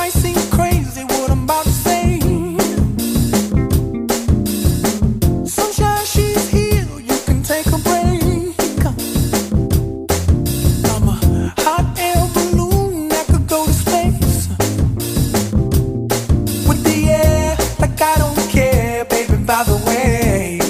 might seem crazy what I'm about to say. Sunshine, she's here, you can take a break. I'm a hot air balloon that could go to space. With the air, like I don't care, baby, by the way.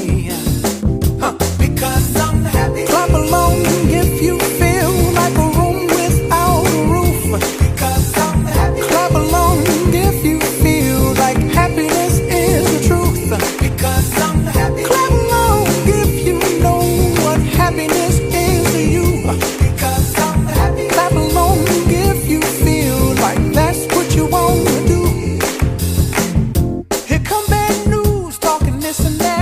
Because I'm happy. Clap along if you feel like a room without a roof. Because I'm happy. Clap along if you feel like happiness is the truth. Because I'm happy. Clap along if you know what happiness is to you. Because I'm happy. Clap along if you feel like that's what you want to do. Here come bad news, talking this and that.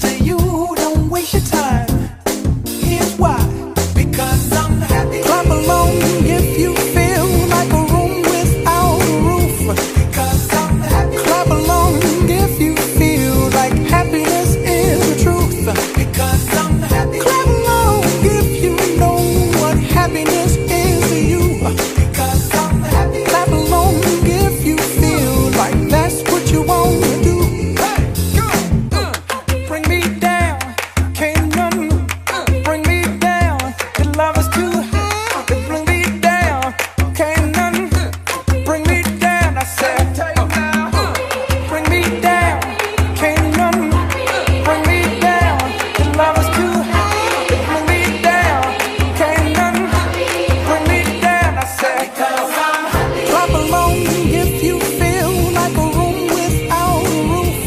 To you, don't waste your time. Here's why. Because I'm happy. Clap along if you feel like a room without a roof. Because I'm happy. Clap along if you feel like happiness is the truth. Because I'm happy. Clap along if you know what happiness is to you. Because I'm happy. Clap along if you feel like that's what you want to do. Bring me down, can't none bring me down. Your love is too high. Bring me down, can't none bring me down. I said, bring me down, can't none bring me down. Your love is too high. Bring me down, can't none bring me down. I said, clap along if you feel like a room without a roof.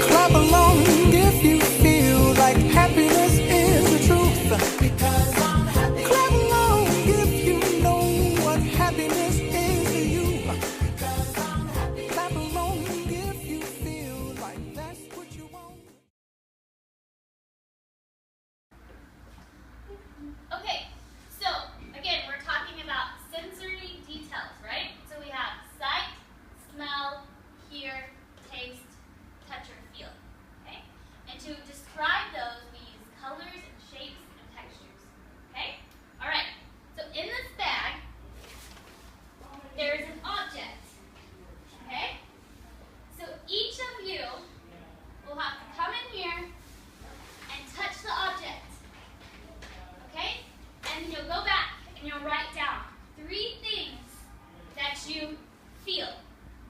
Clap along if you feel like happiness is the truth. Because I'm happy. Clap along if you know what happiness is to you. Because I'm happy. Clap along if you feel like that's what you want. Okay, so again, we're talking about sensory details, right? So we have sight, smell, hear, taste, touch, or feel. Okay? And to describe those, we use colors and shapes and textures. Okay? All right. So in this bag, there is an object. Okay? So each of you will have to come in here and touch the object. Okay? And then you'll go back and you'll write down 3 things that you feel.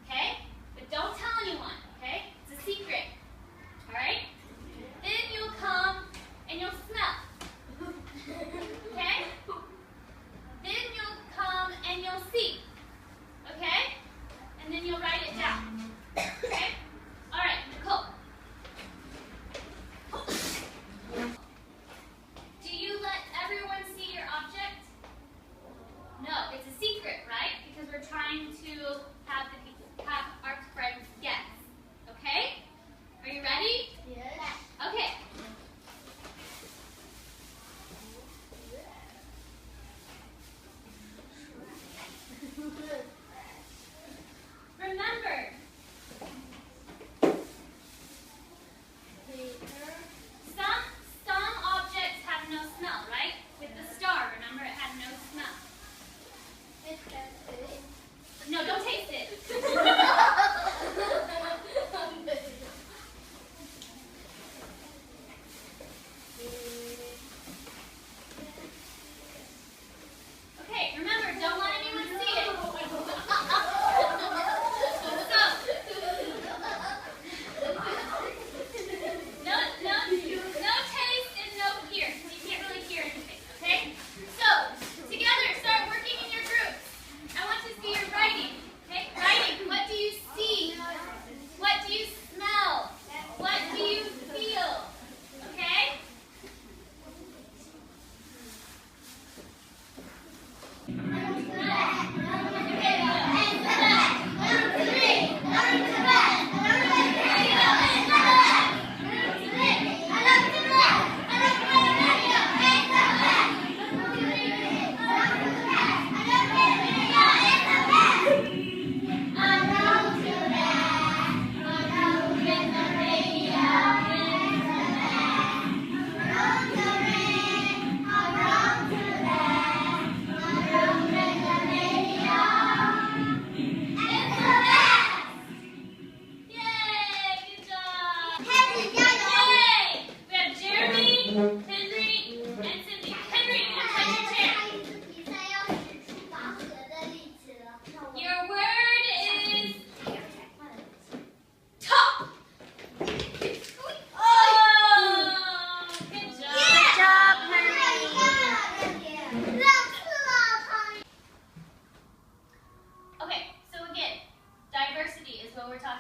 Okay? But don't tell anyone. Okay? It's a secret. Alright? Then you'll come and you'll smell. Okay? Then you'll come and you'll see. Okay? And then you'll write it down. Okay? Alright, Nicole. Do you let everyone see your object? No, it's a secret, right? Because we're trying to have our friends guess. Okay? Are you ready? Yes. Okay. Remember, some objects have no smell, right? With the star, remember it had no smell. No, don't taste it.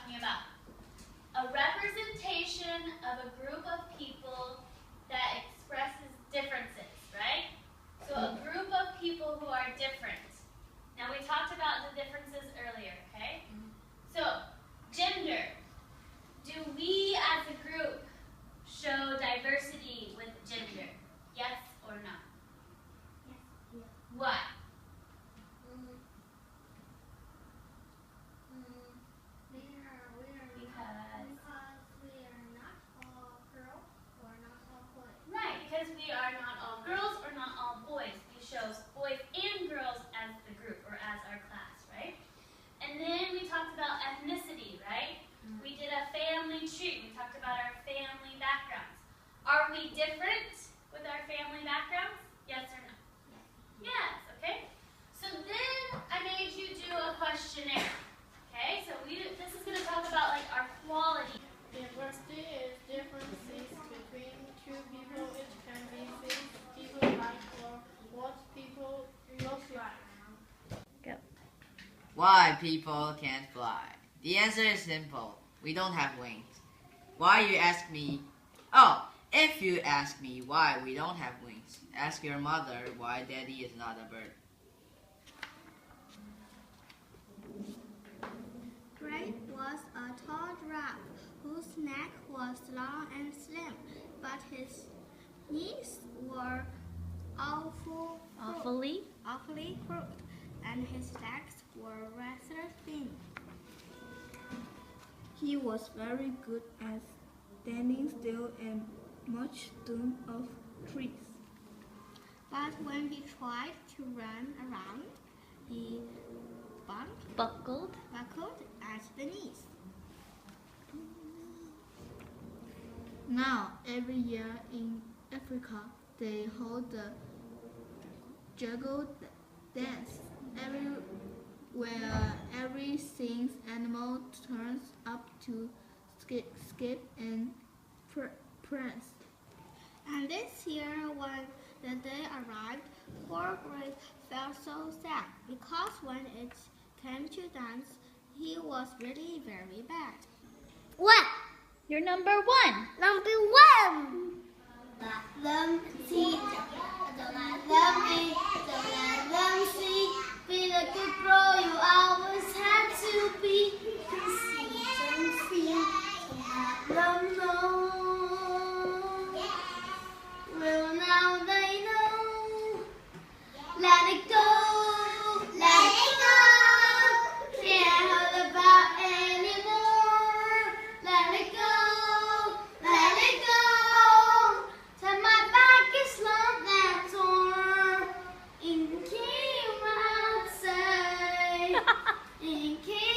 talking about a representation of a group of people that expresses differences, right? So a group of people who are different. Now we talked about the differences earlier, okay? So, gender. Do we as a group show diversity with gender? Yes or no? Yes. Why? Because we are not all girls or not all boys. Right, because we are not all girls or not all boys. We show boys and girls as the group or as our class, right? And then we talked about ethnicity, right? We did a family tree. We talked about our family backgrounds. Are we different with our family backgrounds? Yes or no? Yes, okay? So then I made you do a questionnaire. Okay, so this is going to talk about like our quality. Diversity is differences between two people. It can be things people like or what people look like. Why people can't fly? The answer is simple. We don't have wings. Why you ask me? Oh, if you ask me why we don't have wings, ask your mother why Daddy is not a bird. Gray was a tall giraffe whose neck was long and slim, but his knees were awfully crooked, and his legs were rather thin. He was very good at standing still and much down of trees. But when he tried to run around, he buckled at the knees. Now, every year in Africa, they hold the jungle dance. Where every single animal turns up to skip and prance. And this year, when the day arrived, poor Gray felt so sad because when it came to dance, he was really very bad. What? You're number one. Number one. Let them see. Don't let them be. Don't let them see. Be the good girl you always had to be. See and feel. Don't let them know. Well, now they know. Let it go. Let it go. Can't hold about anymore. Let it go. Let it go. Till my back is long and torn. In came I say. In came